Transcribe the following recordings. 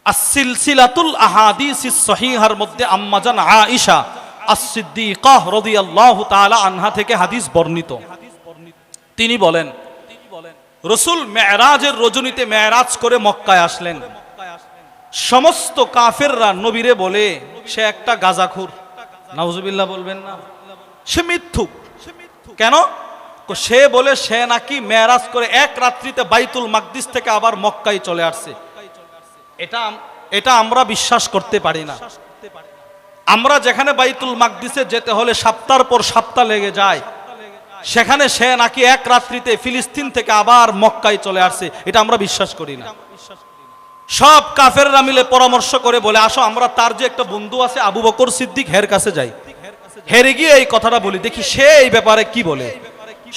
আস-সিলসিলাতুল আহাদিসিস সহিহার মধ্যে আম্মাজান আয়েশা আস-সিদ্দিকাহ রাদিয়াল্লাহু তাআলা আনহা থেকে হাদিস বর্ণিত। তিনি বলেন, রাসূল মেরাজের রজনীতে মেরাজ করে মক্কায় আসলেন। সমস্ত কাফেররা নবীরে বলে সে একটা গাঁজাখোর, নাউজুবিল্লাহ বলবেন না, সে মিথ্যুক। কেন? সে বলে সে নাকি মেরাজ করে এক রাত্রিতে বাইতুল মাকদিস থেকে আবার মক্কায় চলে আসছে। এটা আমরা বিশ্বাস করতে পারি না। আমরা যেখানে বাইতুল মাকদিসে যেতে হলে সপ্তাহের পর সপ্তাহ লেগে যায়, সেখানে সে নাকি এক রাত্রিতে ফিলিস্তিন থেকে আবার মক্কায় চলে আসছে, এটা আমরা বিশ্বাস করি না। সব কাফেররা মিলে পরামর্শ করে বলে, আসো আমরা তার যে একটা বন্ধু আছে আবু বকর সিদ্দিক, হের কাছে যাই, হেরে গিয়ে এই কথাটা বলি, দেখি সে এই ব্যাপারে কি বলে।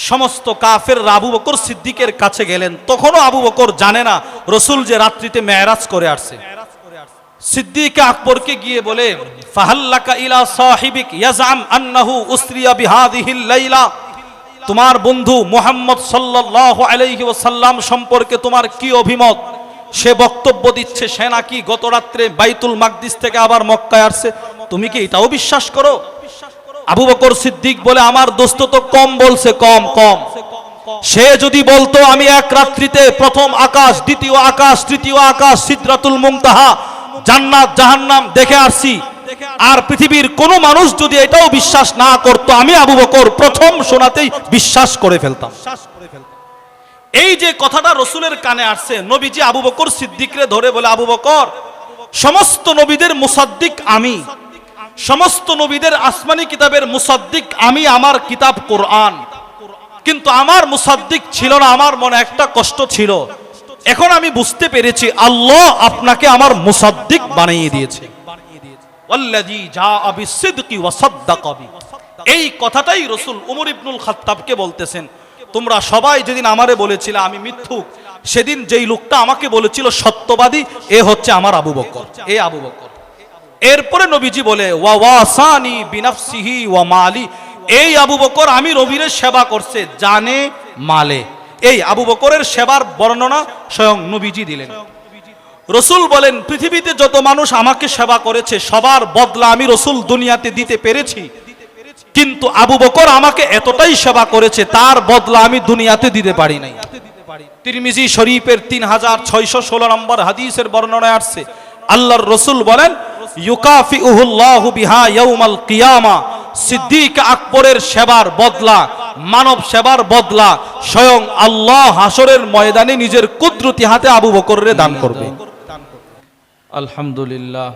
সমস্ত কাফেররা আবু বকর সিদ্দিকের কাছে গেলেন। তখনও আবু বকর জানে না রাসূল যে রাত্রিতে মেরাজ করে আসছে। সিদ্দিক আকবরকে গিয়ে বলে, ফাহাল্লাকা ইলা সাহিবিক ইয়াজআম আন্নাহু উসরিয়া বিহাদিহিল লাইলা, তোমার বন্ধু মুহাম্মদ সাল্লাল্লাহু আলাইহি ওয়াসাল্লাম সম্পর্কে তোমার কি অভিমত? সে বক্তব্য দিচ্ছে সে নাকি গত রাত্রে বাইতুল মাকদিস থেকে আবার মক্কায় আসছে, তুমি কি এটাও বিশ্বাস করো? আবু বকর সিদ্দিক বলে, আমার দোস্ত তো কম বলছে, কম। সে যদি বলতো আমি এক রাত্রিতে প্রথম আকাশ, দ্বিতীয় আকাশ, তৃতীয় আকাশ, সিদরাতুল মুনতাহা, জান্নাত জাহান্নাম দেখে আসছি, আর পৃথিবীর কোন মানুষ যদি এটাও বিশ্বাস না করতো, আমি আবু বকর প্রথম শোনাতেই বিশ্বাস করে ফেলতাম। এই যে কথাটা রসুলের কানে আসছে, নবীজি আবু বকর সিদ্দিকরে ধরে বলে, আবু বকর, সমস্ত নবীদের মুসাদ্দিক আমি, সমস্ত নবীদের আসমানি কিতাবের মুসাদ্দিক আমি, আমার কিতাব কোরআন, কিন্তু আমার মুসাদ্দিক ছিল না। আমার মনে একটা কষ্ট ছিল, এখন আমি বুঝতে পেরেছি আল্লাহ আপনাকে আমার মুসাদ্দিক বানিয়ে দিয়েছে। ওয়াল্লাযী জাআ বিসসিদকি ওয়া সাদ্দাকা বি, এই কথাটাই রাসূল ওমর ইবনুল খাত্তাবকে বলতেছেন। তোমরা সবাই যেদিন আমারে বলেছিলে আমি মিথ্যুক, সেদিন যেই লোকটা আমাকে বলেছিল সত্যবাদী, এ হচ্ছে আমার আবু বকর, এ আবু বকর। এরপরে নবীজি বলে, ওয়া ওয়াসানি বিনাফসিহি ওয়া মালি, এই আবু বকর আমি নবীর সেবা করছে জানে মালে। এই আবু বকরের সেবার বর্ণনা স্বয়ং নবীজি দিলেন। রাসূল বলেন, পৃথিবীতে যত মানুষ আমাকে সেবা করেছে সবার বদলা আমি রাসূল দুনিয়াতে দিতে পেরেছি, কিন্তু আবু বকর আমাকে এতটাই সেবা করেছে তার বদলা আমি দুনিয়াতে দিতে পারি নাই। তিরমিজি শরীফের 3616 নম্বর হাদিসের বর্ণনায় আসছে, আল্লাহর রাসূল বলেন, ইউকাফিউহুল্লাহু বিহা ইয়াউমাল কিয়ামা, সিদ্দিক আকবরের সেবার বদলা, মানব সেবার বদলা স্বয়ং আল্লাহ হাসরের ময়দানে নিজের কুদরতি হাতে আবু বকরের দান করবে। আলহামদুলিল্লাহ,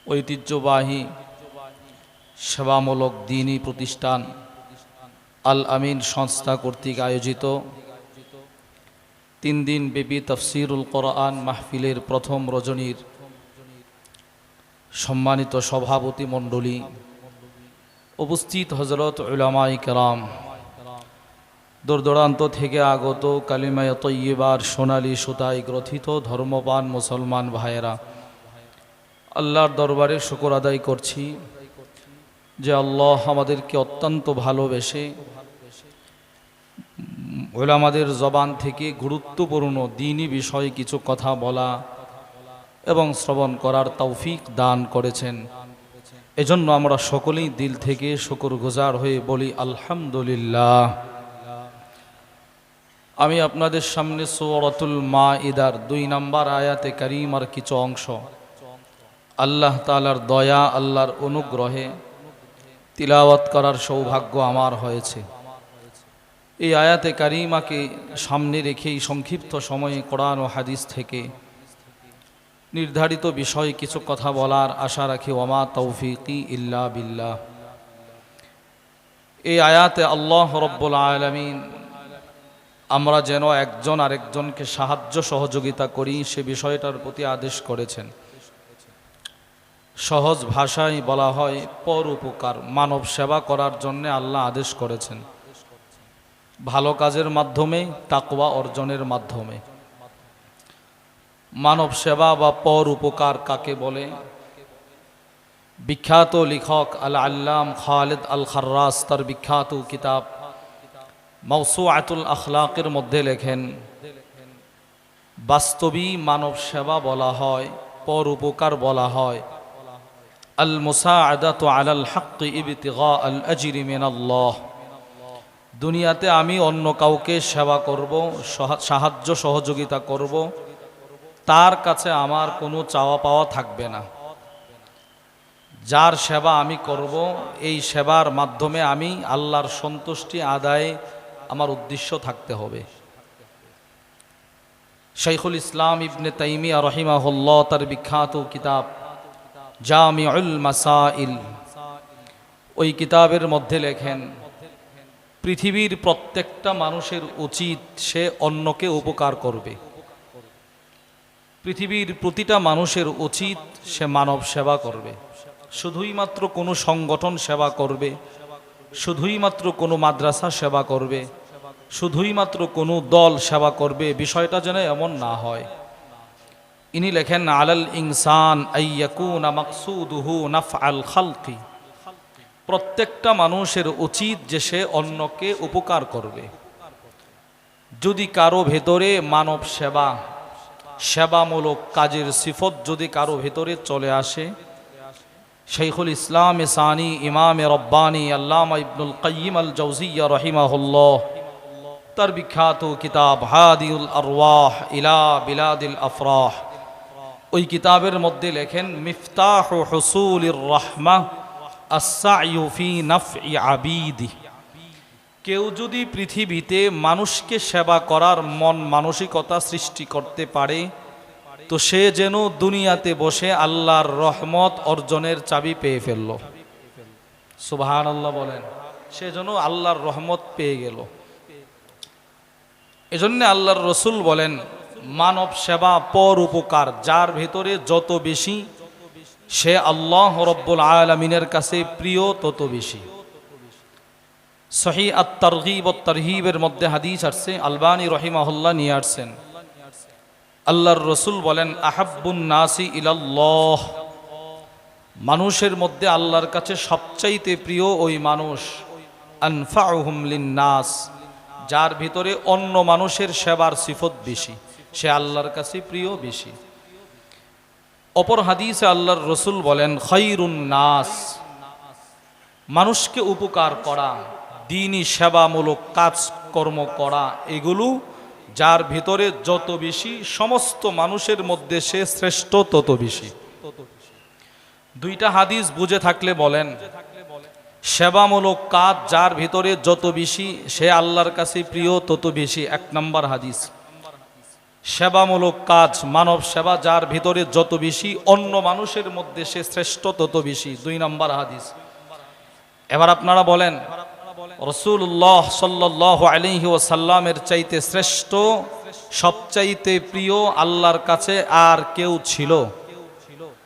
ঐতিহ্যবাহী সেবামূলক দ্বীনী প্রতিষ্ঠান আল আমিন সংস্থা কর্তৃক আয়োজিত 3 দিন ব্যাপী তাফসীরুল কোরআন মাহফিলের প্রথম রজনীর সম্মানিত সভাপতি মণ্ডলী, উপস্থিত হযরত উলামায়ে কেরাম, দূরদূরান্ত থেকে আগত কালিমায়ে তয়্যিবার সোনালী সুতায় গ্রথিত ধর্মপান মুসলমান ভাইয়েরা, আল্লাহর দরবারে শুকর আদায় করছি যে আল্লাহ আমাদেরকে অত্যন্ত ভালোবেসে উলামাদের জবান থেকে গুরুত্বপূর্ণ দ্বীনী বিষয়ে কিছু কথা বলা এবং শ্রবণ করার তৌফিক দান করেছেন। এজন্য আমরা সকলেই দিল থেকে শুকরগুজার হয়ে বলি আলহামদুলিল্লাহ। আমি আপনাদের সামনে সূরাতুল মাইদার 2 নম্বর আয়াতে কারিমার কিছু অংশ আল্লাহ তাআলার দয়া, আল্লাহর অনুগ্রহে তিলাওয়াত করার সৌভাগ্য আমার হয়েছে। এই আয়াতে কারিমাকে সামনে রেখেই সংক্ষিপ্ত সময়ে কোরআন ও হাদিস থেকে নির্ধারিত বিষয়ে কিছু কথা বলার আশা রাখি। ওয়ামা তৌফিকি ইল্লা বিল্লাহ। এই আয়াতে আল্লাহ রব্বুল আলামিন আমরা যেন একজন আরেকজনকে সাহায্য সহযোগিতা করি সে বিষয়টার প্রতি আদেশ করেছেন। সহজ ভাষায় বলা হয় পর উপকার, মানব সেবা করার জন্য আল্লাহ আদেশ করেছেন, ভালো কাজের মাধ্যমে, তাকওয়া অর্জনের মাধ্যমে। মানব সেবা বা পর উপকার কাকে বলে? বিখ্যাত লেখক আল আল্লাম খালিদ আল খাররাস তার বিখ্যাত কিতাব মাওসুআতুল আখলাকের মধ্যে লেখেন, বাস্তবিক মানব সেবা বলা হয়, পর উপকার বলা হয়। আল মুসাআদাতু আলাল হাক্কি ইবতিগা আল আজরি মিনাল্লাহ। দুনিয়াতে আমি অন্য কাউকে সেবা করব, সাহায্য সহযোগিতা করব, তার কাছে আমার কোনো চাওয়া পাওয়া থাকবে না। যার সেবা আমি করব, এই সেবার মাধ্যমে আমি আল্লাহর সন্তুষ্টি আদায়ে আমার উদ্দেশ্য থাকতে হবে। শাইখুল ইসলাম ইবনে তাইমিয়া রাহিমাহুল্লাহ তার বিখ্যাত কিতাব জামিউল মাসাইল, ওই কিতাবের মধ্যে লেখেন, পৃথিবীর প্রত্যেকটা মানুষের উচিত সে অন্যকে উপকার করবে। পৃথিবীর প্রতিটা মানুষের উচিত সে মানব সেবা করবে। শুধুই মাত্র কোনো সংগঠন সেবা করবে, শুধুই মাত্র কোনো মাদ্রাসা সেবা করবে, শুধুই মাত্র কোনো দল সেবা করবে, বিষয়টা যেন এমন না হয়। ইনি লেখেন, আলাল ইনসান আইয়াকুনা মাকসুদুহু নাফআল খালকি। প্রত্যেকটা মানুষের উচিত যে সে অন্যকে উপকার করবে। যদি কারো ভেতরে মানব সেবা, সেবামূলক কাজের সিফত যদি কারো ভেতরে চলে আসে, শাইখুল ইসলাম সানি ইমাম রব্বানি আল্লামা ইবনুল কাইয়িম আল জাওজিয়্যা রাহিমাহুল্লাহ তার বিখ্যাত কিতাব হাদিউল আরওয়াহ ইলা বিলাদিল আফরাহ, ওই কিতাবের মধ্যে লেখেন, মিফতাহু হুসুলির রাহমাহ আস-সা'য়ু ফি নাফই আবিদি। কেউ যদি পৃথিবীতে মানুষকে সেবা করার মন মানসিকতা সৃষ্টি করতে পারে, তো সে যেন দুনিয়াতে বসে আল্লাহর রহমত অর্জনের চাবি পেয়ে ফেলল। সুবহানাল্লাহ বলেন, সে যেন আল্লাহর রহমত পেয়ে গেল। এজন্য আল্লাহর রসুল বলেন, মানব সেবা পর উপকার যার ভেতরে যত বেশি, সে আল্লাহ রব্বুল আলামিনের কাছে প্রিয় তত বেশি। সহিহ আত-তারগীব ওয়াত তারহীবের মধ্যে হাদিস আসছে, আলবানী রাহিমাহুল্লাহ নিয়ে আসছেন। আল্লাহর রসুল বলেন, আহাব্বুন নাসি ইলাল্লাহ, মানুষের মধ্যে আল্লাহর কাছে সবচাইতে প্রিয় ওই মানুষ, আনফাউহুম লিন্নাস, যার ভিতরে অন্য মানুষের সেবার সিফত বেশি, সে আল্লাহর কাছে প্রিয় বেশি। অপর হাদিসে আল্লাহর রসুল বলেন, খায়রুন নাস, মানুষকে উপকার করা, দ্বীনি সেবামূলক কাজকর্ম করা, এগুলো যার ভিতরে যত বেশি, সমস্ত মানুষের মধ্যে সে শ্রেষ্ঠ তত বেশি। দুইটা হাদিস বুঝে থাকলে বলেন, সেবামূলক কাজ যার ভিতরে যত বেশি, সে আল্লাহর কাছে প্রিয় তত বেশি, এক নম্বর হাদিস। সেবামূলক কাজ, মানব সেবা যার ভিতরে যত বেশি, অন্য মানুষের মধ্যে সে শ্রেষ্ঠ তত বেশি, দুই নম্বর হাদিস। এবার আপনারা বলেন, রাসূলুল্লাহ সাল্লাল্লাহু আলাইহি ওয়াসাল্লামের চাইতে শ্রেষ্ঠ, সবচাইতে প্রিয় আল্লাহর কাছে আর কেউ ছিল?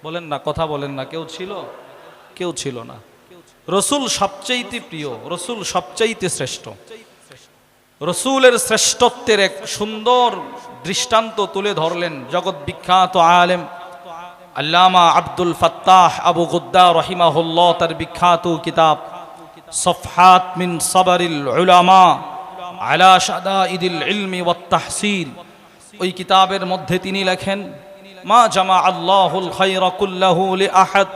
বলেন না, কথা বলেন না, কেউ ছিল? কেউ ছিল না। রসুল সবচাইতে প্রিয়, রসুল সবচাইতে শ্রেষ্ঠ। রসুলের শ্রেষ্ঠত্বের এক সুন্দর দৃষ্টান্ত তুলে ধরলেন জগৎ বিখ্যাত আলেম আল্লামা আব্দুল ফাত্তাহ আবু গুদ্দা রাহিমাহুল্লাহ তার বিখ্যাত কিতাব সফহাত মিন সাবরিল উলামা আলা শাদাইদিল ইলমি ওয়াত তাহসিল, ওই কিতাবের মধ্যে তিনি লেখেন, মা জামা আল্লাহুল খায়রা কুল্লাহু লিআহাদ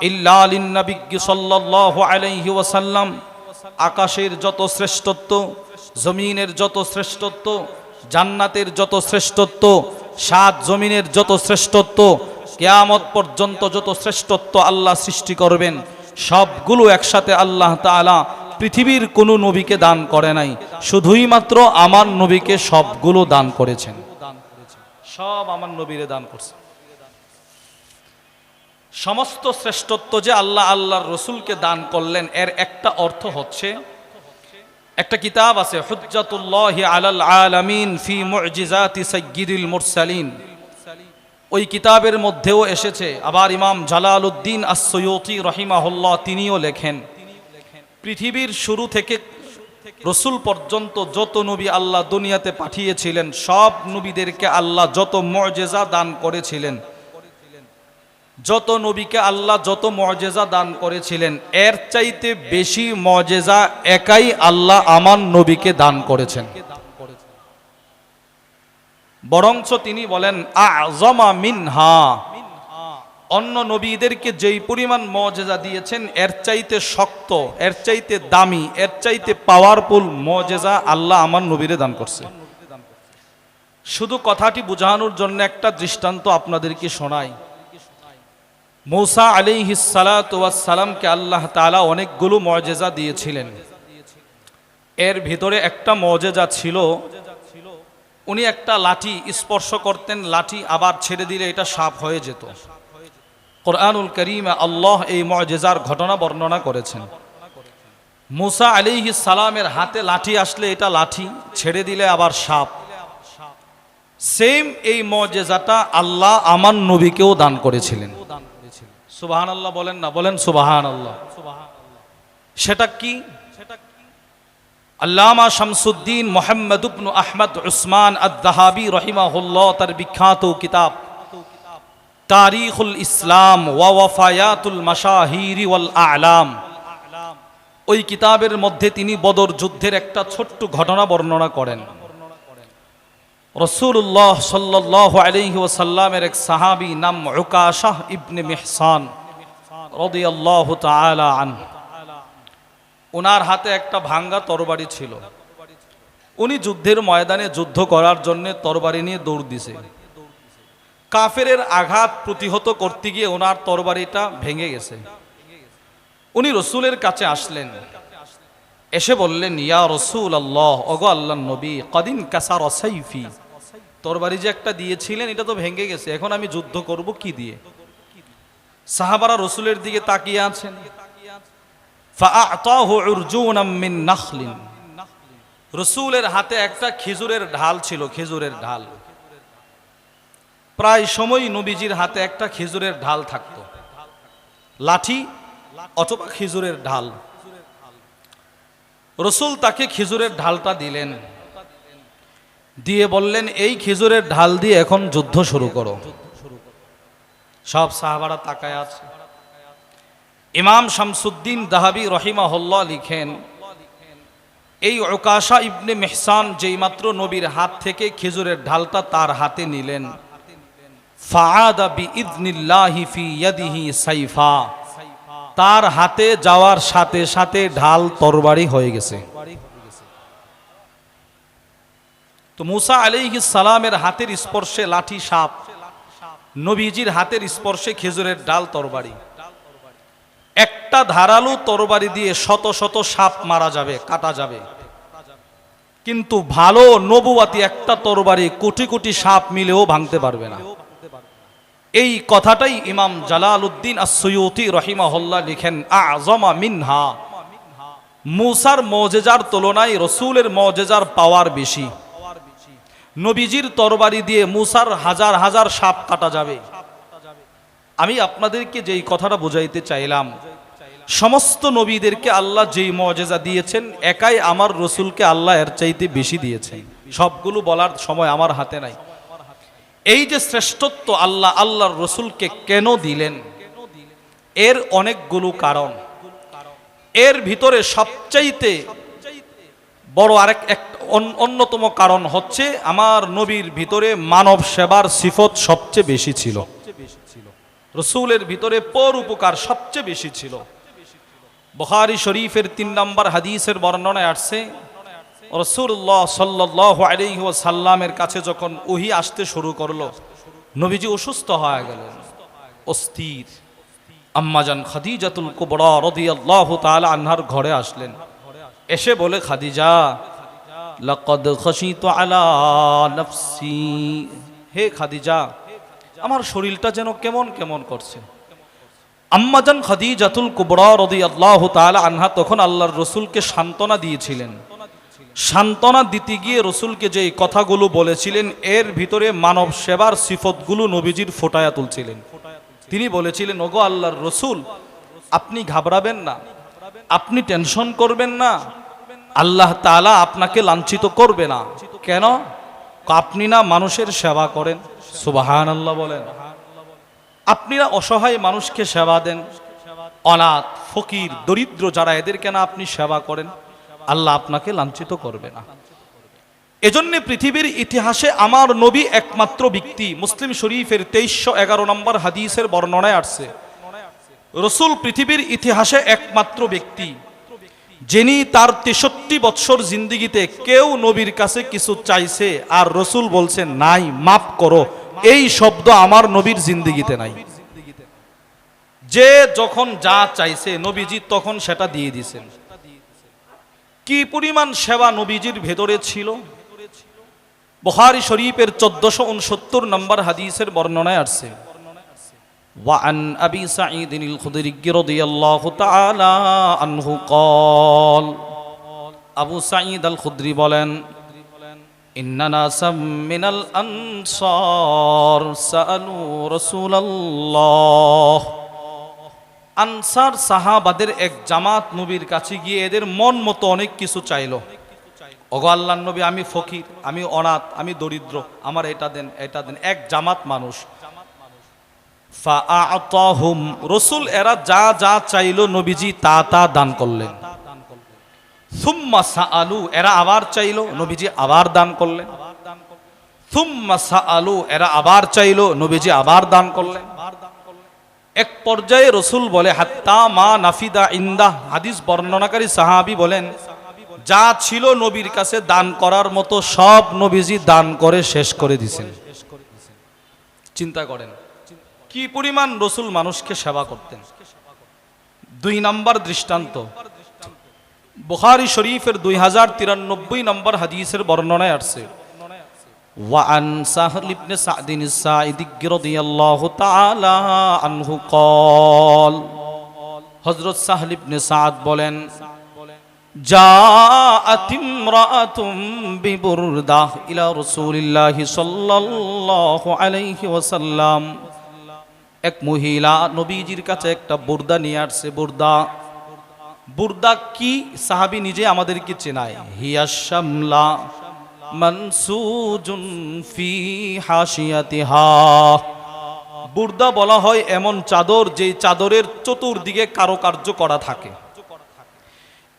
ইল্লা লিন-নবী সাল্লাল্লাহু আলাইহি ওয়াসাল্লাম। আকাশের যত শ্রেষ্ঠত্ব, জমিনের যত শ্রেষ্ঠত্ব, জান্নাতের যত শ্রেষ্ঠত্ব, সাত জমিনের যত শ্রেষ্ঠত্ব, কিয়ামত পর্যন্ত যত শ্রেষ্ঠত্ব আল্লাহ সৃষ্টি করবেন, সবগুলো একসাথে আল্লাহ তাআলা পৃথিবীর কোনো নবীকে দান করে নাই, শুধুই মাত্র আমার নবীকে সবগুলো দান করেছেন। সব আমার নবীরে দান করছে। সমস্ত শ্রেষ্ঠত্ব যে আল্লাহ আল্লাহর রসুলকে দান করলেন, এর একটা অর্থ হচ্ছে, একটা কিতাব আছে হুজ্জাতুল্লাহি আলাল আলামিন ফি মুজিজাতি সাইয়্যিদিল মুরসালিন, ওই কিতাবের মধ্যেও এসেছে। আবার ইমাম জালালউদ্দিন আস-সুয়ুতি রাহিমাহুল্লাহ তিনিও লেখেন, পৃথিবীর শুরু থেকে রসুল পর্যন্ত যত নবী আল্লাহ দুনিয়াতে পাঠিয়েছিলেন, সব নবীদেরকে আল্লাহ যত মুজিজা দান করেছিলেন, যত নবীকে আল্লাহ যত মুজিজা দান করেছিলেন, এর চাইতে বেশি মুজিজা একাই আল্লাহ আমার নবীকে দান করেছেন। বরঞ্চ তিনি বলেন আযমা মিনহা, অন্য নবীদেরকে যেই পরিমাণ মুজিজা দিয়েছেন এর চাইতে শক্ত, এর চাইতে দামি, এর চাইতে পাওয়ারফুল মুজিজা আল্লাহ আমার নবীরে দান করছে। শুধু কথাটি বোঝানোর জন্য একটা দৃষ্টান্ত আপনাদেরকে শোনাই। মূসা আলাইহিস সালাতু ওয়াস সালামকে আল্লাহ তাআলা অনেকগুলো মুজিজা দিয়েছিলেন। এর ভিতরে একটা মুজিজা ছিল, উনি একটা লাঠি স্পর্শ করতেন, লাঠি আবার ছেড়ে দিলে এটা সাপ হয়ে যেত। কোরআনুল কারীমে আল্লাহ এই মুজিজার ঘটনা বর্ণনা করেছেন। মূসা আলাইহিস সালামের হাতে লাঠি আসলে এটা লাঠি, ছেড়ে দিলে আবার সাপ। সেম এই মুজিজাটা আল্লাহ আমার নবীকেও দান করেছিলেন। সুবহানাল্লাহ বলেন না, বলেন সুবহানাল্লাহ। সেটা কি? আল্লামা শামসুদ্দিন মুহাম্মদ ইবনে আহমদ উসমান আদ-দাহাবি রাহিমাহুল্লাহ তার বিখ্যাত কিতাব তারিখুল ইসলাম ওয়া ওয়াফায়াতুল মাশাহির ওয়াল আ'লাম, ওই কিতাবের মধ্যে তিনি বদর যুদ্ধের একটা ছোট্ট ঘটনা বর্ণনা করেন। রাসূলুল্লাহ সাল্লাল্লাহু আলাইহি ওয়াসাল্লামের এক সাহাবী নাম উকাশা ইবনে মিহসান রাদিয়াল্লাহু তাআলা আনহু, ওনার হাতে একটা ভাঙ্গা তরবারি ছিল। উনি যুদ্ধের ময়দানে যুদ্ধ করার জন্য তরবারি নিয়ে দৌড় দিছে। কাফেরের আঘাত প্রতিহত করতে গিয়ে ওনার তরবারিটা ভেঙে গেছে। উনি রসুলের কাছে আসলেন, এসে বললেন, ইয়া রাসূলুল্লাহ, ওগো আল্লাহর নবী, কদিন কাসার সাইফি, তরবারি যে একটা দিয়েছিলেন এটা তো ভেঙে গেছে, এখন আমি যুদ্ধ করব কি দিয়ে? সাহাবারা রসুলের দিকে তাকিয়ে আছেন। ফাআতাহু উরজুনাম মিন নাখলিন, রসুলের হাতে একটা খেজুরের ঢাল ছিল, খেজুরের ঢাল। প্রায় সময় নবীজির হাতে একটা খেজুরের ঢাল থাকতো, লাঠি অথবা খেজুরের ঢাল। রসুল তাকে খেজুরের ঢালটা দিলেন, দিয়ে বললেন, এই খেজুরের ঢাল দিয়ে এখন যুদ্ধ শুরু করো। সব সাহাবারা তাকায় আছে। ইমাম শামসুদ্দিন দাহাবি রহিমাহুল্লাহ লিখেন, এই উকাশা ইবনে মিহসান যেই মাত্র নবীর হাত থেকে খেজুরের ঢালটা তার হাতে নিলেন, ফাআদা বিইذনিল্লাহি ফি ইয়াদিহি সাইফা, তার হাতে যাওয়ার সাথে সাথে ঢাল তরবারি হয়ে গেছে। তো মূসা আলাইহিস সালামের হাতের স্পর্শে লাঠি সাপ, নবীজির হাতের স্পর্শে খেজুরের ডাল তরবারি। একটা ধারালো তরবারি দিয়ে শত শত সাপ মারা যাবে, কাটা যাবে, কিন্তু ভালো নবুয়াতি একটা তরবারি কোটি কোটি সাপ মিলেও ভাঙতে পারবে না। এই কথাটাই ইমাম জালালউদ্দিন আস-সুয়ুতি রাহিমাহুল্লাহ লিখেন, আযমা মিনহা, মূসার মুজিজার তুলনায় রাসূলের মুজিজার পাওয়ার বেশি। নবীজির তরবারি দিয়ে মূসার হাজার হাজার সাপ কাটা যাবে। আমি আপনাদেরকে যেই কথাটা বুঝাইতে চাইলাম, সমস্ত নবীদেরকে আল্লাহ যেই মুজিজা দিয়েছেন, একাই আমার রসুলকে আল্লাহ এর চাইতে বেশি দিয়েছেন। সবগুলো বলার সময় আমার হাতে নাই। এই যে শ্রেষ্ঠত্ব আল্লাহ আল্লাহর রসুলকে কেন দিলেন, এর অনেকগুলো কারণ। এর ভিতরে সবচাইতে বড় অন্যতম কারণ হচ্ছে, আমার নবীর ভিতরে মানব সেবার সিফত সবচেয়ে বেশি ছিল। রসুলের ভিতরে পরোপকার সবচেয়ে বেশি ছিল। বুখারী শরীফের 3 নম্বর হাদিসের বর্ণনায় আসছে, রাসূলুল্লাহ সাল্লাল্লাহু আলাইহি ওয়াসাল্লামের কাছে যখন ওহী আসতে শুরু করলো, নবীজি অসুস্থ হয়ে গেলেন, অস্থির। আম্মাজান খাদিজাতুল কুবরা রাদিয়াল্লাহু তাআলা আনহার ঘরে আসলেন, এসে বলে, খাদিজা, লাকাদ খাশিতু আলা নাফসি, হে খাদিজা, আমার শরীরটা যেন কেমন কেমন করছে। আম্মাজান খাদিজাতুল কুবরা রাদিয়াল্লাহু তাআলা আনহা তখন আল্লাহর রসুলকে সান্ত্বনা দিয়েছিলেন। সান্ত্বনা দিতে গিয়ে রসুলকে যে কথাগুলো বলেছিলেন, এর ভিতরে মানব সেবার সিফতগুলো নবীজির ফোটায়া তুলছিলেন। তিনি বলেছিলেন, ওগো আল্লাহর রসুল, আপনি ঘাবড়াবেন না, আপনি টেনশন করবেন না, আল্লাহ তাআলা আপনাকে লাঞ্ছিত করবে না। কেন? আপনি না মানুষের সেবা করেন? সুবহানাল্লাহ বলেন। আপনি না অসহায় মানুষকে সেবা দেন, অনাথ ফকির দরিদ্র যারা, এদেরকে না আপনি সেবা করেন, আল্লাহ আপনাকে লাঞ্ছিত করবে না। এজন্য পৃথিবীর ইতিহাসে আমার নবী একমাত্র ব্যক্তি, মুসলিম শরীফের 2311 নম্বর হাদিসের বর্ণনায় আসছে, রসুল পৃথিবীর ইতিহাসে একমাত্র ব্যক্তি যিনি তার 63 বৎসর জিন্দিগিতে কেউ নবীর কাছে কিছু চাইছে আর রসুল বলছেন নাই, মাফ করো, এই শব্দ আমার নবীর জিন্দিগিতে নাই। যে যখন যা চাইছে নবীজি তখন সেটা দিয়ে দিয়েছেন। কি পরিমাণ সেবা নবীজির ভেতরে ছিল। বুখারী শরীফের 1469 নম্বর হাদিসের বর্ণনায় আসছে, وعن أبي سعيد الخدري رضي الله تعالى عنه قال أبو سعيد الخدري বলেন إن ناسا من الأنصار سألوا رسول الله আনসার সাহাবাদের এক জামাত নবীর কাছে গিয়ে এদের মন মতো অনেক কিছু চাইলো। ওগো আল্লাহর নবী, আমি ফকির, আমি অনাথ, আমি দরিদ্র, আমার এটা দেন এটা দেন। এক জামাত মানুষ। ফাআতাহুম, রাসূল এরা যা যা চাইলো নবীজি তা তা দান করলেন। সুম্মা সাআলু, এরা আবার চাইলো, নবীজি আবার দান করলেন। সুম্মা সাআলু, এরা আবার চাইলো, নবীজি আবার দান করলেন। এক পর্যায়ে রসুল বলে হাত্তা মা নাফিদা ইন্দা, হাদিস বর্ণনাকারী সাহাবী বলেন যা ছিল নবীর কাছে দান করার মতো সব নবীজি দান করে শেষ করে দিয়েছেন। চিন্তা করেন কি পরিমাণ রসুল মানুষকে সেবা করতেন। 2 নম্বর দৃষ্টান্ত, বুখারী শরীফের 2093 নম্বর হাদিসের বর্ণনায় আসছে, وعن سهل بن سعد الساعدي رضي الله تعالى عنه قال হযরত সাহল ইবনে সাদ বলেন জাআত ইমরাআতুম বিবুরদাহ ইলা রাসূলিল্লাহ সাল্লাল্লাহু আলাইহি ওয়াসাল্লাম, এক মহিলা নবীজির কাছে একটা বুরদা নিয়ে আসছে। বুরদা কি সাহাবী নিজে আমাদেরকে চেনায়, হিয়া শামলা মানসুজুন ফি হাশিয়াতিহা, বুরদা বলা হয় এমন চাদর যেই চাদরের চতুর্দিকে কারুকার্য করা থাকে।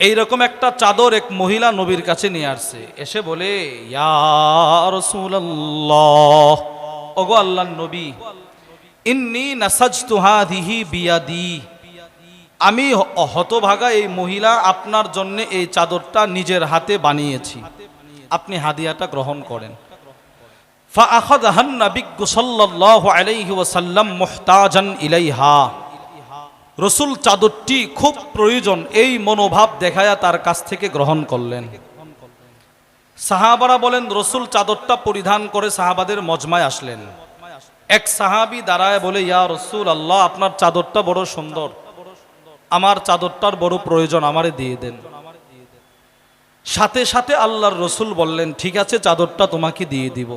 এইরকম একটা চাদর এক মহিলা নবীর কাছে নিয়ে আসছে, এসে বলে ইয়া রাসূলুল্লাহ, ওগো আল্লাহর নবী, ইন্নী নাসাজতু হাদিহি বিয়াদি, আমি হতভাগা এই মহিলা আপনার জন্য এই চাদরটা নিজের হাতে বানিয়েছি, আপনি হাদিয়াটা গ্রহণ করেন। ফাআখাযাহান নবী সাল্লাল্লাহু আলাইহি ওয়াসাল্লাম মুহতাজান ইলাইহা, রাসূল চাদরটি খুব প্রয়োজন এই মনোভাব দেখায়া তার কাছ থেকে গ্রহণ করলেন। সাহাবারা বলেন রাসূল চাদরটা পরিধান করে সাহাবাদের মজমায় আসলেন। এক সাহাবী দাঁড়ায় বলে ইয়া রাসূলুল্লাহ, আপনার চাদরটা বড় সুন্দর, আমার চাদরটার বড় প্রয়োজন, আমারে দিয়ে দেন। সাথে সাথে আল্লাহর রসুল বললেন ঠিক আছে, চাদরটা তোমাকে দিয়ে দিব।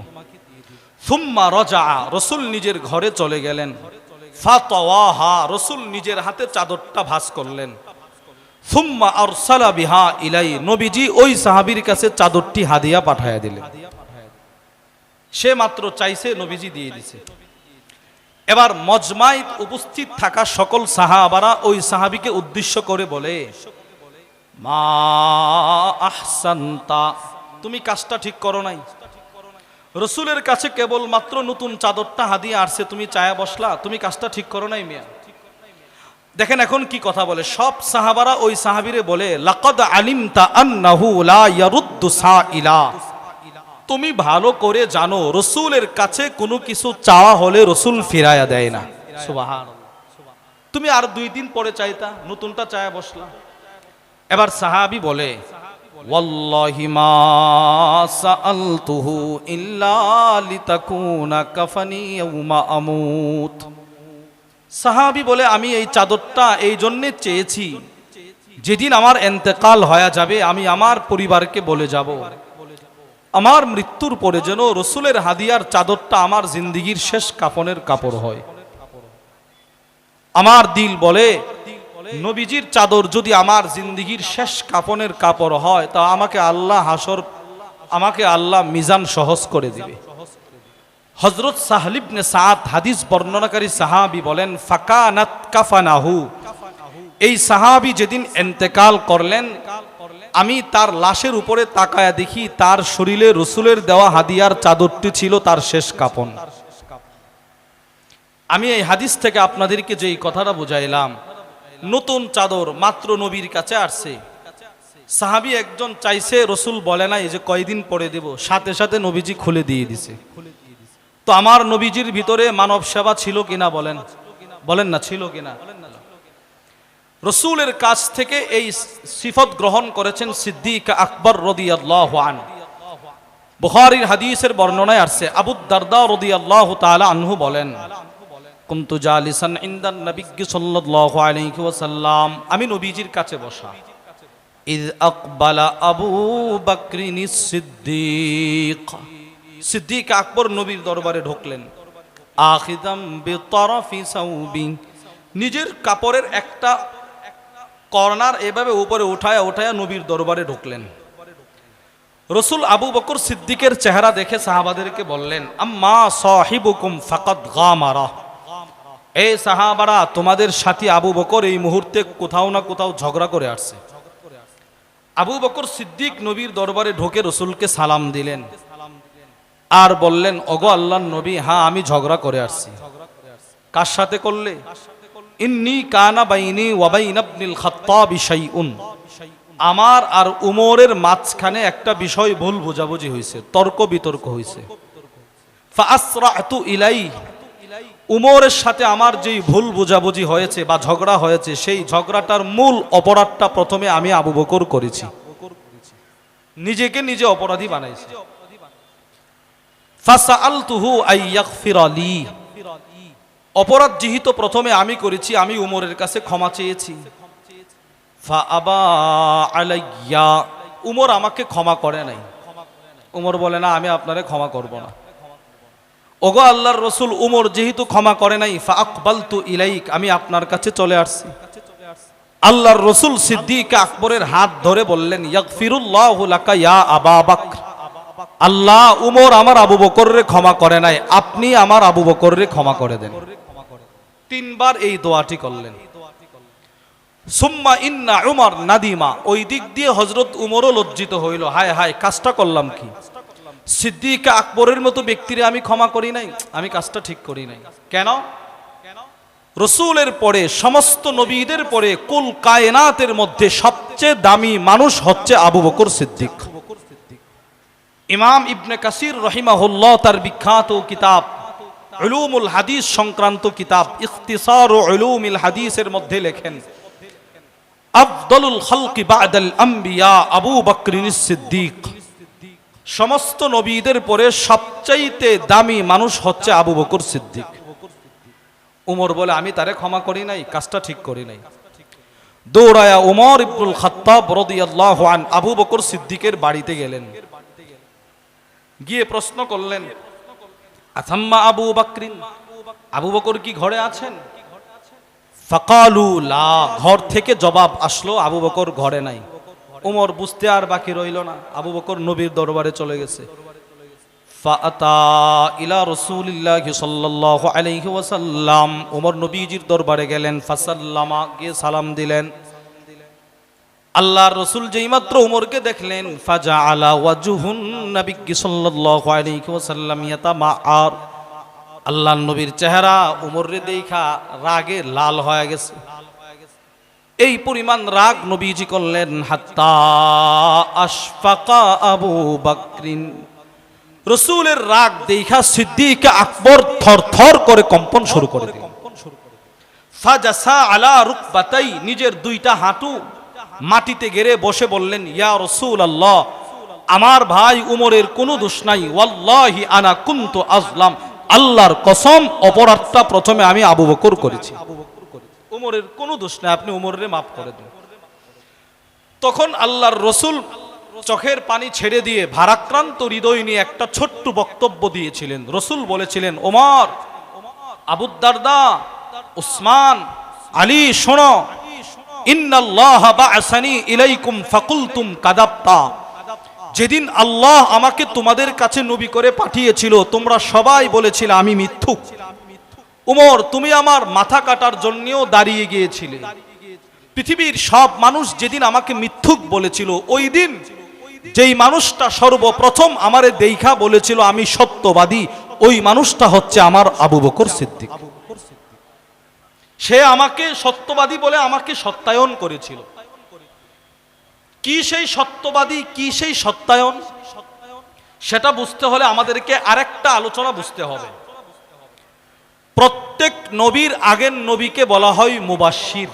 সুম্মা রাজা, রসুল নিজের ঘরে চলে গেলেন। ফাতাওয়াহা, রসুল নিজের হাতে চাদরটা ভাঁজ করলেন। সুম্মা আরসালা বিহা ইলাই, নবীজি ওই সাহাবীর কাছে চাদরটি হাদিয়া পাঠায়া দিলেন। সে মাত্র চাইছে, নবীজি দিয়ে দিছে। এবার মজমায় উপস্থিত থাকা সকল সাহাবারা ওই সাহাবীকে উদ্দেশ্য করে বলে মা আহসানতা, তুমি কাজটা ঠিক করো নাই। রসুলের কাছে কেবল মাত্র নতুন চাদরটা হাদিয়া আসছে, তুমি চায়া বসলা, তুমি কাজটা ঠিক করো নাই মিয়া। দেখেন এখন কি কথা বলে, সব সাহাবারা ওই সাহাবীরে বলে লাকাদ আলিমতা আন্নাহু লা ইয়ারুদ্দু সাইলা, তুমি ভালো করে জানো রসুলের কাছে কোনো কিছু চাওয়া হলে রসুল ফিরায়া দেয় না। সুবহানাল্লাহ, তুমি আর 2 দিন পরে চাইতা, নতুনটা চায়া বসলা। এবার সাহাবী বলে ওয়াল্লাহি মা সাআলতুহু ইল্লা লিতাকুনা কাফানি ইয়াউমা আমুত, সাহাবী বলে আমি এই চাদরটা এই জন্য চেয়েছি যেদিন আমার ইন্তেকাল হয়ে যাবে আমি আমার পরিবারকে বলে যাব আমার মৃত্যুর পরে যেন রসুলের হাদিয়ার চাদরটা আমার জিন্দেগীর শেষ কাফনের কাপড় হয়। আমার দিল বলে নবীজির চাদর যদি আমার জিন্দেগীর শেষ কাফনের কাপড় হয় তা আমাকে আল্লাহ মিজান সহজ করে দিবে। হযরত সাহল ইবনে সাদ হাদিস বর্ণনাকারী সাহাবী বলেন ফাকানাত কাফানাহু, এই সাহাবী যেদিন ইন্তেকাল করলেন আমি তার লাশের উপরে তাকায়া দেখি তার শরীরে রসুলের দেওয়া হাদিয়ার চাদরটি ছিল তার শেষ কাফন। আমি এই হাদিস থেকে আপনাদেরকে যেই কথাটা বুঝাইলাম, নতুন চাদর মাত্র নবীর কাছে আসছে, সাহাবী একজন চাইছে, রসুল বলে নাই যে কয়দিন পরে দেব, সাথে সাথে নবীজি খুলে দিয়ে দিছে। তো আমার নবীজির ভিতরে মানব সেবা ছিল কিনা বলেন, বলেন না ছিল কিনা? রসুলের কাছ থেকে এই সিফত গ্রহণ করেছেন সিদ্দিক আকবর রাদিয়াল্লাহু আনহু। বুখারীর হাদিসের বর্ণনায় আসছে, আবু দারদা রাদিয়াল্লাহু তাআলা আনহু বলেন, কুনতু জালিসান ইনদান নবী সাল্লাল্লাহু আলাইহি ওয়াসাল্লাম, আমি নবীজির কাছে বসা, ইয আকবালা আবু বকরিনিস সিদ্দিক, সিদ্দিক আকবর নবীর দরবারে ঢুকলেন, আখিদাম বিতারফি সাউবি, নিজের কাপড়ের একটা কর্নার এভাবে উপরে উঠায়া উঠায়া নবীর দরবারে ঢুকলেন। রসুল আবু বকর সিদ্দিকের চেহারা দেখে সাহাবাদেরকে বললেন, আম্মা সাহিবুকুম ফাকাদ গামারা, এই সাহাবারা, তোমাদের সাথী আবু বকর এই মুহূর্তে কোথাও না কোথাও ঝগড়া করে আসছে। আবু বকর সিদ্দিক নবীর দরবারে ঢোকে রসুলকে সালাম দিলেন আর বললেন, ওগো আল্লাহর নবী, হ্যাঁ আমি ঝগড়া করে আসছি। কার সাথে করলে? ইন্নী কানা বাইনি ওয়া বাইনা ইবনুল খাত্তাব শাইউন, আমার আর উমরের মাঝখানে একটা বিষয় ভুল বোঝাবুঝি হয়েছে, তর্ক বিতর্ক হয়েছে। ফাআসরাতু ইলাই, উমরের সাথে আমার যেই ভুল বোঝাবুঝি হয়েছে বা ঝগড়া হয়েছে, সেই ঝগড়াটার মূল অপরাধটা প্রথমে আমি আবু বকর করেছি, নিজেকে নিজে অপরাধী বানাইছি। ফাসাআলতুহু আইয়াগফিরা লি, অপরাধ যেহেতু প্রথমে আমি করেছি, আমি উমরের কাছে ক্ষমা চেয়েছি। ফাআবা আলাইয়া, উমর আমাকে ক্ষমা করে নাই। উমর বলে, না আমি আপনারে ক্ষমা করব না। ওগো আল্লাহর রসুল, উমর যেহেতু ক্ষমা করে নাই, ফাআকবালতু ইলাইক, আমি আপনার কাছে চলে আসছি। আল্লাহর রসুল সিদ্দিক আকবরের হাত ধরে বললেন, ইয়াগফিরুল্লাহু লাকা ইয়া আবা বকর, আল্লাহ উমর আমার আবু বকররে ক্ষমা করে নাই, আপনি আমার আবু বকররে ক্ষমা করে দেন। তিনবার এই দোয়াটি করলেন। সুম্মা ইন্না উমর নাদিমা, ওই দিক দিয়ে হযরত উমরও লজ্জিত হইল, হায় হায় কাজটা করলাম কি, সিদ্দিক আকবরের মতো ব্যক্তিরে আমি ক্ষমা করি নাই, আমি কাজটা ঠিক করি নাই। কেন? রসুলের পরে, সমস্ত নবীদের পরে কুল কায়নাতের মধ্যে সবচেয়ে দামি মানুষ হচ্ছে আবু বকর সিদ্দিক। ইমাম ইবনে কাসির রহিমাহুল্লাহ তার বিখ্যাত কিতাব উলুমুল হাদিস সংক্রান্ত কিতাব ইখতিসার উলুমিল হাদিসের মধ্যে লেখেন, আফদলুল খালকি বা'দাল আম্বিয়া আবু বকরিনিস সিদ্দিক, সমস্ত নবীদের পরে সবচাইতে দামি মানুষ হচ্ছে আবু বকর সিদ্দিক। উমর বলে, আমি তারে ক্ষমা করি নাই, কাজটা ঠিক করি নাই। দৌড়ায়া উমর ইবনুল খাত্তাব রাদিয়াল্লাহু আনহু আবু বকর সিদ্দিকের বাড়িতে গেলেন, গিয়ে প্রশ্ন করলেন, আসাম্মা আবু বকরিন, আবু বকর কি ঘরে আছেন? ফাকালু লা, ঘর থেকে জবাব আসলো আবু বকর ঘরে নাই। উমর বুঝতে আর বাকি রইল না, আবু বকর নবীর দরবারে চলে গেছে। ফাআতা ইলা রাসূলিল্লাহি সাল্লাল্লাহু আলাইহি ওয়াসাল্লাম, উমর নবীজির দরবারে গেলেন, ফাসাল্লামা, গিয়ে সালাম দিলেন। আল্লাহর রাসূল যেই মাত্র উমরকে দেখলেন, ফাজাআলা ওয়াজহুন নবী সাল্লাল্লাহু আলাইহি ওয়াসাল্লাম ইয়াতামাআর, আল্লাহর নবীর চেহারা উমরে দেখা রাগে লাল হয়ে গেছে। এই পরিমাণ রাগ নবীজি করলেন, হাত্তা আশফাকা আবু বকরিন, রাসূলের রাগ দেখা সিদ্দিক আকবর থরথর করে কম্পন শুরু করে দিলেন। ফাজাসা আলা রুকবাতাই, নিজের দুইটা হাঁটু মাটিতে গেড়ে বসে বললেন, ইয়া রাসূলুল্লাহ, আমার ভাই উমরের কোনো দোষ নাই, ওয়াল্লাহি আনা কুনতু আজলাম, আল্লাহর কসম অপরাধটা প্রথমে আমি আবু বকর করেছি, উমরের কোনো দোষ নাই, আপনি উমরের মাফ করে দিন। তখন আল্লাহর রাসূল চোখের পানি ছেড়ে দিয়ে ভারাক্রান্ত হৃদয় নিয়ে একটা ছোট্ট বক্তব্য দিয়েছিলেন। রাসূল বলেছিলেন, ওমর, আবু দারদা, উসমান, আলী, শোনো, ইন্নাল্লাহা বা'সানি ইলাইকুম ফাকুলতুম কাযাবতা, যেদিন আল্লাহ আমাকে তোমাদের কাছে নবী করে পাঠিয়েছিল, তোমরা সবাই বলেছিলে আমি মিথ্যুক। উমর, তুমি আমার মাথা কাটার জন্যও দাঁড়িয়ে গিয়েছিলে, পৃথিবীর সব মানুষ যেদিন আমাকে মিথ্যুক বলেছিল, ওই দিন যেই মানুষটা সর্বপ্রথম আমারে দেখা বলেছিল আমি সত্যবাদী, ওই মানুষটা হচ্ছে আমার আবু বকর সিদ্দিক। সে আমাকে সত্যবাদী বলে আমাকে সত্যায়ন করেছিল। কি সেই সত্যবাদী, কি সেই সত্যায়ন, সেটা বুঝতে হলে আমাদেরকে আরেকটা আলোচনা বুঝতে হবে। প্রত্যেক নবীর আগের নবীকে বলা হয় মুবাশশির।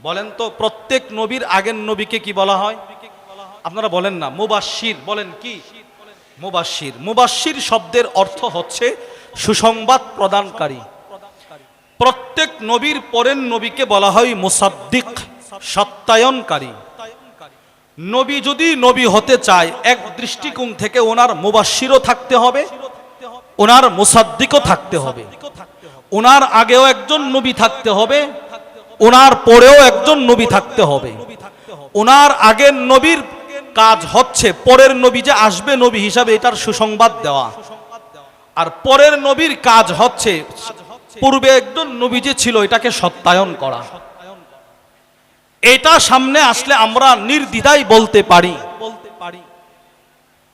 বলেন তো, প্রত্যেক নবীর আগের নবীকে কি বলা হয়? আপনারা বলেন না, মুবাশশির বলেন। কি মুবাশশির? মুবাশশির শব্দের অর্থ হচ্ছে সুসংবাদ প্রদানকারী। প্রত্যেক নবীর পরের নবীকে বলা হয় মুসাদ্দিক, সত্যায়নকারী। নবী যদি নবী হতে চায়, এক দৃষ্টিকোণ থেকে ওনার মুবাশশিরও থাকতে হবে, ওনার মুসাদ্দিকও থাকতে হবে। ওনার আগেও একজন নবী থাকতে হবে, ওনার পরেও একজন নবী থাকতে হবে। ওনার আগের নবীর কাজ হচ্ছে পরের নবী যে আসবে নবী হিসাবে এটার সুসংবাদ দেওয়া, আর পরের নবীর কাজ হচ্ছে পূর্বে একজন নবী যে ছিল এটাকে সত্যায়ন করা। এটা সামনে আসলে আমরা নির্দ্বিধায় বলতে পারি,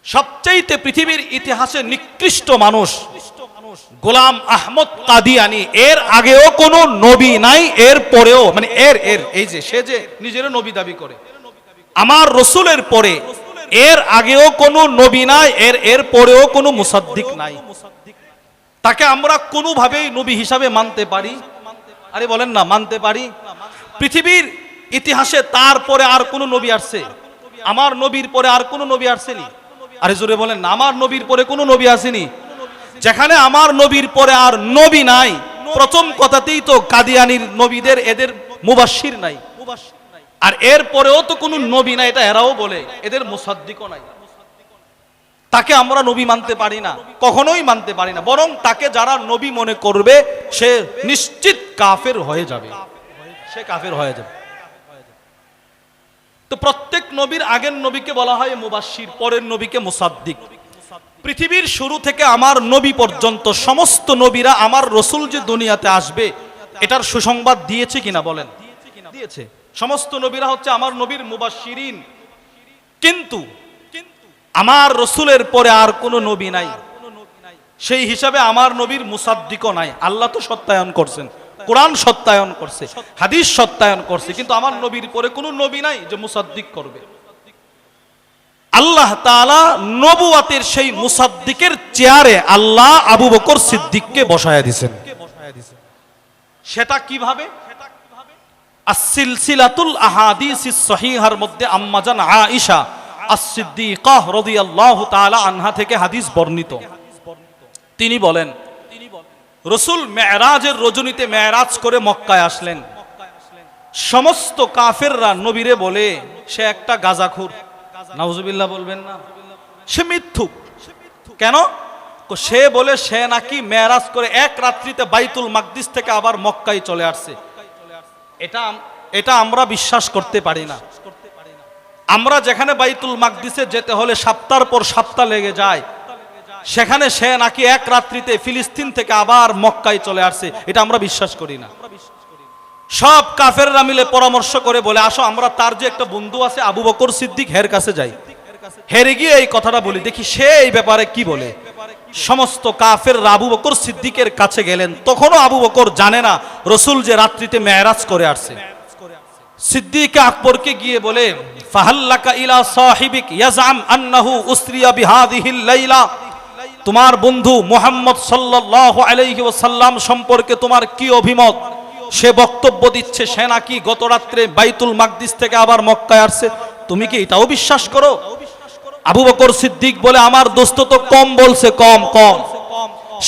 সবচেয়ে পৃথিবীর ইতিহাসে নিকৃষ্ট মানুষ গোলাম আহমদ কাদিয়ানি। এর আগেও কোনো নবী নাই, এর পরেও মানে এই যে সে যে নিজের নবী দাবি করে, আমার রসুলের পরে এর আগেও কোনো নবী নাই, এর পরেও কোনো মুসাদ্দিক নাই। তাকে আমরা কোনোভাবেই নবী হিসাবে মানতে পারি? আরে বলেন না, মানতে পারি? পৃথিবীর ইতিহাসে তারপরে আর কোনো নবী আসছে? আমার নবীর পরে আর কোনো নবী আসেনি? আরে জোরে বলেন না, আমার নবীর পরে কোনো নবী আসেনি। যেখানে আমার নবীর পরে আর নবী নাই, প্রথম কথাতেই তো কাদিয়ানির নবীদের এদের মুবাশশির নাই, আর এর পরেও তো কোনো নবী নাই, এটা এরাও বলে, এদের মুসাদ্দিকও নাই। তাকে আমরা নবী মানতে পারি না, কখনোই মানতে পারি না। বরং তাকে যারা নবী মনে করবে সে নিশ্চিত কাফের হয়ে যাবে, সে কাফের হয়ে যাবে। তো প্রত্যেক নবীর আগের নবীকে বলা হয় মুবাশশির, পরের নবীকে মুসাদ্দিক। পৃথিবীর শুরু থেকে আমার নবী পর্যন্ত সমস্ত নবীরা আমার রসুল যে দুনিয়াতে আসবে এটার সুসংবাদ দিয়েছে কিনা বলেন? দিয়েছে। সমস্ত নবীরা হচ্ছে আমার নবীর মুবাশশিরিন। কিন্তু আমার রসুলের পরে আর কোনো নবী নাই, সেই হিসাবে আমার নবীর মুসাদ্দিকও নাই। আল্লাহ তো সত্যায়ন করছেন, কোরআন সত্যায়ন করছে, হাদিস সত্যায়ন করছে, কিন্তু আমার নবীর পরে কোনো নবী নাই যে মুসাদ্দিক করবে। আল্লাহ তাআলা নবুয়াতের সেই মুসাদ্দিকের চেয়ারে আল্লাহ আবু বকর সিদ্দিককে বসায়া দিয়েছেন। সেটা কিভাবে? আস-সিলসিলাতুল আহাদিসিস সহিহার মধ্যে আম্মাজান আয়েশা আস-সিদ্দিকাহ রাদিয়াল্লাহু তাআলা আনহা থেকে হাদিস বর্ণিত। তিনি বলেন, রাসূল মেরাজের রজনীতে মেরাজ করে মক্কায় আসলেন। সমস্ত কাফেররা নবীরে বলে সে একটা গাঁজাখোর। নাউজুবিল্লাহ বলবেন না, সে মিথ্যুক। কেন? সে বলে সে নাকি মেরাজ করে এক রাত্রিতে বাইতুল মাকদিস থেকে আবার মক্কায় চলে আসছে। এটা আমরা বিশ্বাস করতে পারি না। আমরা যেখানে বাইতুল মাকদিসে যেতে হলে সপ্তাহের পর সপ্তাহ লেগে যায়, সেখানে সে নাকি এক রাত্রিতে ফিলিস্তিন থেকে আবার মক্কায় চলে আসছে, এটা আমরা বিশ্বাস করি না। সব কাফেররা মিলে পরামর্শ করে বলে আসো আমরা তার যে একটা বন্ধু আছে আবু বকর সিদ্দিক, হের কাছে যাই, হেরে গিয়ে এই কথাটা বলি, দেখি সে এই ব্যাপারে কি বলে। সমস্ত কাফেররা আবু বকর সিদ্দিকের কাছে গেলেন। তখনও আবু বকর জানে না রসুল যে রাত্রিতে মেরাজ করে আসছে। সিদ্দিক আকবরকে গিয়ে বলে, ফাহাল্লাকা ইলা সাহিবিক ইয়াজআম আন্নাহু উসরিয়া বিহাদিহিল লাইলা, তোমার বন্ধু মুহাম্মদ সাল্লাল্লাহু আলাইহি ওয়াসাল্লাম সম্পর্কে তোমার কি অভিমত? সে বক্তব্য দিচ্ছে সে নাকি গত রাত্রে বাইতুল মাকদিস থেকে আবার মক্কায় আসছে, তুমি কি এটাও বিশ্বাস করো? আবু বকর সিদ্দিক বলে, আমার দোস্ত তো কম বলছে, কম।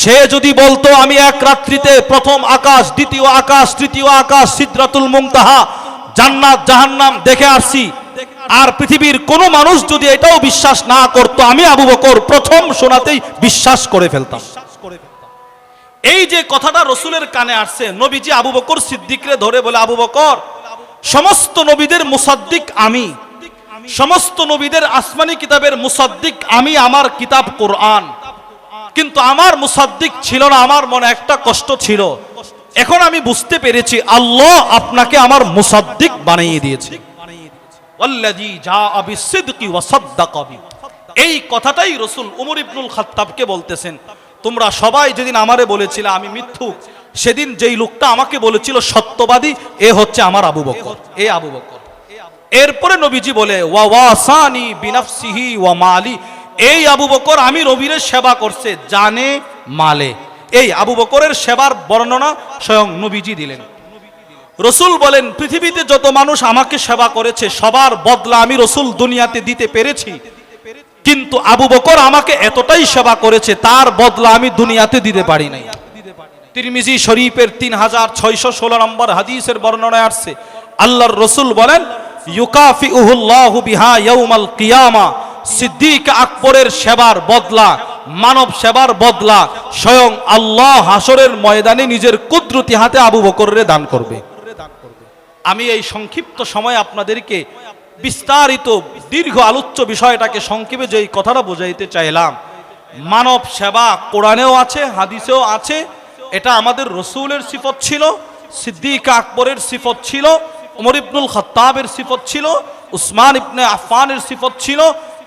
সে যদি বলতো আমি এক রাত্রিতে প্রথম আকাশ, দ্বিতীয় আকাশ, তৃতীয় আকাশ, সিদরাতুল মুনতাহা, জান্নাত জাহান্নাম দেখে আসছি, আর পৃথিবীর কোনো মানুষ যদি এটাও বিশ্বাস না করতো, আমি আবু বকর প্রথম শোনাতেই বিশ্বাস করে ফেলতাম। এই যে কথাটা রসুলের কানে আসছে, নবীজি আবু বকর সিদ্দিকরে ধরে বলে, আবু বকর, সমস্ত নবীদের মুসাদ্দিক আমি, সমস্ত নবীদের আসমানি কিতাবের মুসাদ্দিক আমি, আমার কিতাব কোরআন, কিন্তু আমার মুসাদ্দিক ছিল না। আমার মনে একটা কষ্ট ছিল, এখন আমি বুঝতে পেরেছি আল্লাহ আপনাকে আমার মুসাদ্দিক বানিয়ে দিয়েছে। ওয়াল্লাযী জাআ বিসসিদকি ওয়া সাদ্দাকা বি, এই কথাটাই রাসূল উমর ইবনুল খাত্তাবকে বলতেছেন। তোমরা সবাই যেদিন আমারে বলেছিলে আমি মিথ্যুক, সেদিন যেই লোকটা আমাকে বলেছিল সত্যবাদী, এ হচ্ছে আমার আবু বকর, এ আবু বকর। এরপরে নবীজি বলে ওয়া ওয়াসানি বিনাফসিহি ওয়া মালি, এই আবু বকর আমি নবীর সেবা করছে জানে মালে। এই আবু বকরের সেবার বর্ণনা স্বয়ং নবীজি দিলেন। রাসূল বলেন পৃথিবীতে যত মানুষ আমাকে সেবা করেছে সবার বদলা আমি রাসূল দুনিয়াতে দিতে পেরেছি, কিন্তু আবু বকর আমাকে এতটাই সেবা করেছে তার বদলা আমি দুনিয়াতে দিতে পারি নাই। তিরমিজি শরীফের 3616 নম্বর হাদিসের বর্ণনায় আসছে আল্লাহর রাসূল বলেন ইউকাফিউহুল্লাহু বিহা ইয়াউমাল কিয়ামা, সিদ্দিক আকবরের সেবার বদলা, মানব সেবার বদলা স্বয়ং আল্লাহ হাসরের ময়দানে নিজের কুদরতি হাতে আবু বকররে দান করবে। আমি এই সংক্ষিপ্ত সময় আপনাদেরকে বিস্তারিত দীর্ঘ আলোচ্য বিষয়টাকে সংক্ষেপে যেই কথাটা বোঝাইতে চাইলাম, মানব সেবা কোরআনেও আছে, হাদিসেও আছে। এটা আমাদের রাসূলের সিফত ছিল, সিদ্দিক আকবরের সিফত ছিল, উমর ইবনুল খাত্তাবের সিফত ছিল, উসমান ইবনে আফফানের সিফত ছিল,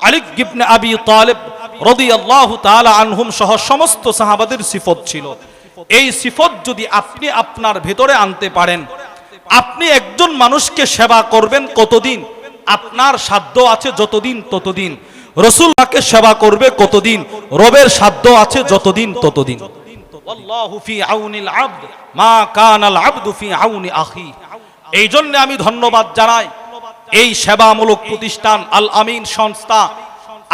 আলী ইবনে আবি তালিব রাদিয়াল্লাহু তাআলা আনহুম সহ সমস্ত সাহাবাদের সিফত ছিল। এই সিফত যদি আপনি আপনার ভেতরে আনতে পারেন, আপনি একজন মানুষকে সেবা করবেন কতদিন? আপনার সাধ্য আছে যতদিন ততদিন। রাসূলকে সেবা করবে কতদিন? রবের সাধ্য আছে যতদিন ততদিন। আল্লাহু ফি আউনিল আবদ মা কানাল আবদু ফি আউনি আখি। এই জন্য আমি ধন্যবাদ জানাই এই সেবামূলক প্রতিষ্ঠান আল আমিন সংস্থা।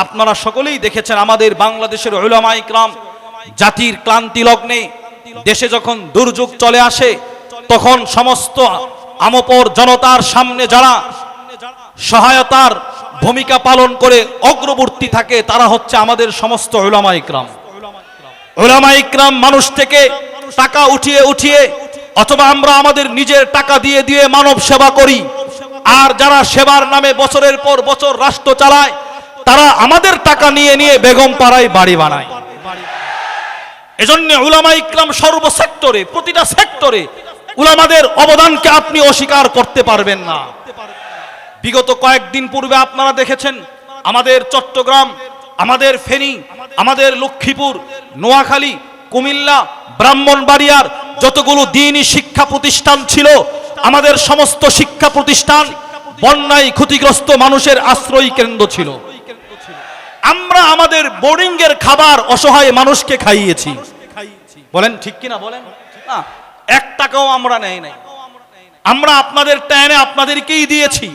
আপনারা সকলেই দেখেছেন আমাদের বাংলাদেশের উলামা ইকরাম জাতির ক্লান্তি লগ্নে দেশে যখন দুর্যোগ চলে আসে তখন সমস্ত আমপর জনতার সামনে যারা সহায়তার ভূমিকা পালন করে অগ্রবর্তী থাকে তারা হচ্ছে আমাদের সমস্ত উলামা ইকরাম। উলামা ইকরাম মানুষ থেকে টাকা উঠিয়ে উঠিয়ে অথবা আমরা আমাদের নিজের টাকা দিয়ে দিয়ে মানব সেবা করি, আর যারা সেবার নামে বছরের পর বছর রাষ্ট্র চালায় তারা আমাদের টাকা নিয়ে নিয়ে বেগম পাড়ায় বাড়ি বানায়। এজন্য উলামা ইকরাম সর্বসেক্টরে, প্রতিটা সেক্টরে উলামাদের অবদানকে আপনি অস্বীকার করতে পারবেন না। বিগত কয়েকদিন পূর্বে আপনারা দেখেছেন আমাদের চট্টগ্রাম, আমাদের ফেনী, আমাদের লক্ষ্মীপুর, নোয়াখালী, কুমিল্লা, ব্রাহ্মণবাড়িয়ার যতগুলো দ্বীনি শিক্ষা প্রতিষ্ঠান ছিল, আমাদের সমস্ত শিক্ষা প্রতিষ্ঠান বন্যায় ক্ষতিগ্রস্ত মানুষের আশ্রয় কেন্দ্র ছিল। আমরা আমাদের বোর্ডিং এর খাবার অসহায় মানুষকে খাইয়েছি। বলেন ঠিক কিনা? বলেন না, 1 টাকাও আমরা নেই নাই। আমরা আপনাদের টাইনে আপনাদেরকেই দিয়েছি।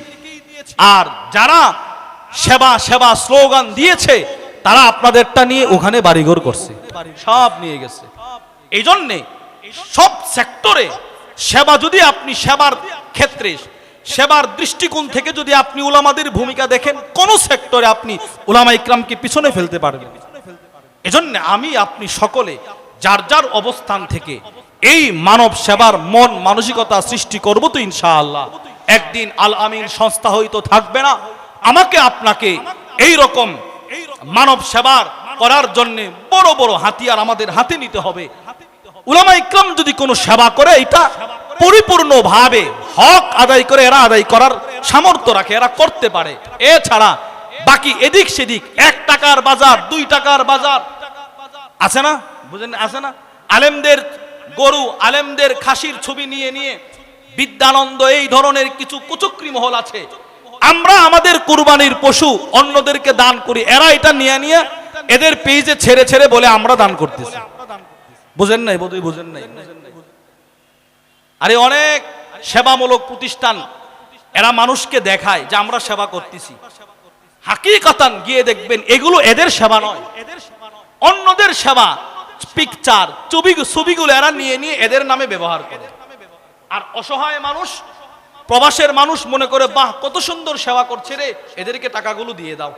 আর যারা সেবা সেবা স্লোগান দিয়েছে তারা আপনাদেরটা নিয়ে ওখানে বাড়িঘর করছে, সব নিয়ে গেছে। এই জন্যে সব সেক্টরে সেবা, যদি আপনি সেবার ক্ষেত্রে সেবার দৃষ্টিকোণ থেকে যদি আপনি উলামাদের ভূমিকা দেখেন, কোন সেক্টরে আপনি উলামা ইকরামকে পিছনে ফেলতে পারবেন। এজন্য আমি আপনি সকলে যার যার অবস্থান থেকে এই মানব সেবার মন মানসিকতা সৃষ্টি করব তো ইনশাআল্লাহ একদিন আল আমিন সংস্থা হয়তো থাকবে না। আমাকে আপনাকে এই রকম মানব সেবার করার জন্য বড় বড় হাতিয়ার আমাদের হাতে নিতে হবে। উলামা ইকরাম যদি কোনো সেবা করে এটা পরিপূর্ণভাবে হক আদায় করে, এরা আদায় করার সামর্থ্য রাখে, এরা করতে পারে। এছাড়া বাকি এদিক সেদিক 1 টাকার বাজার, 2 টাকার বাজার আছে না, বুঝেন আছে না, আলেমদের গরু, আলেমদের খাসির ছবি নিয়ে নিয়ে বিদ্যানন্দ, এই ধরনের কিছু কুচক্রী মহল আছে। আমরা আমাদের কুরবানির পশু অন্যদেরকে দান করি, এরা এটা নিয়ে নিয়ে এদের পেজে ছেড়ে ছেড়ে বলে আমরা দান করতেছি। বুঝেন নাই? বোধহয় বুঝেন নাই। আরে অনেক সেবামূলক প্রতিষ্ঠান এরা মানুষকে দেখায় যে আমরা সেবা করতেছি, হাকিকাতান গিয়ে দেখবেন এগুলো এদের সেবা নয়, অন্যদের সেবা। পিকচার ছবিগুলো এরা নিয়ে নিয়ে এদের নামে ব্যবহার করে। আর অসহায় মানুষ, প্রবাসের মানুষ মনে করে বাহ কত সুন্দর সেবা করছে রে, এদেরকে টাকাগুলো দিয়ে দাও।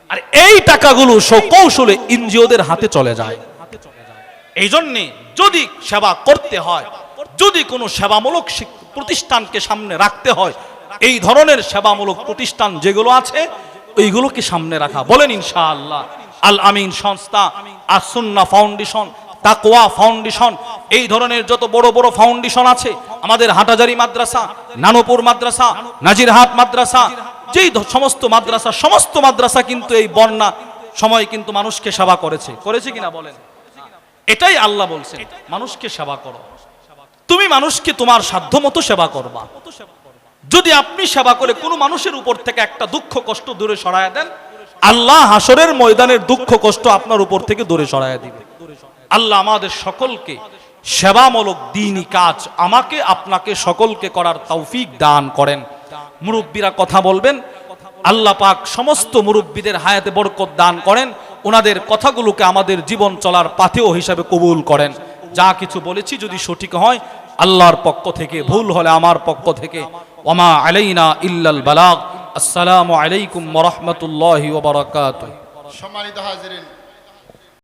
আর এই টাকাগুলো সকৌশলে এনজিওদের হাতে চলে যায়। এই জন্যে যদি সেবা করতে হয়, যদি কোনো সেবামূলক প্রতিষ্ঠানকে সামনে রাখতে হয়, এই ধরনের সেবামূলক প্রতিষ্ঠান যেগুলো আছে ওইগুলোকে সামনে রাখা। বলেন ইনশাআল্লাহ। আল আমিন সংস্থা, আস সুন্নাহ ফাউন্ডেশন, তাকওয়া ফাউন্ডেশন, এই ধরনের যত বড় বড় ফাউন্ডেশন আছে, আমাদের হাটাজারি মাদ্রাসা, নানুপুর মাদ্রাসা, নাজিরহাট মাদ্রাসা, যেই সমস্ত মাদ্রাসা কিন্তু এই বন্যা সময় কিন্তু মানুষকে সেবা করেছে কিনা বলেন? এটাই আল্লাহ বলছেন, মানুষকে সেবা করো। তুমি মানুষকে তোমার সাধ্যমতো সেবা করবা। যদি আপনি সেবা করে কোনো মানুষের উপর থেকে একটা দুঃখ কষ্ট দূরে সরায় দেন, আল্লাহ হাসরের ময়দানের দুঃখ কষ্ট আপনার উপর থেকে দূরে সরায় দিবে। আল্লাহ আমাদের সকলকে সেবামূলক দ্বীনি কাজ আমাকে আপনাকে সকলকে করার তৌফিক দান করেন। মুরব্বীরা কথা বলবেন, আল্লাহ পাক সমস্ত মুরব্বীদের হায়াতে বরকত দান করেন, ওনাদের কথাগুলোকে আমাদের জীবন চলার পাথেয় হিসাবে কবুল করেন। যা কিছু বলেছি যদি সঠিক হয় আল্লাহর পক্ষ থেকে, ভুল হলে আমার পক্ষ থেকে। ওমা আলাইনা ইল্লাল বালাগ। আসসালামু আলাইকুম ওয়া রাহমাতুল্লাহি ওয়া বারাকাতুহু। সম্মানিত হাজিরিন,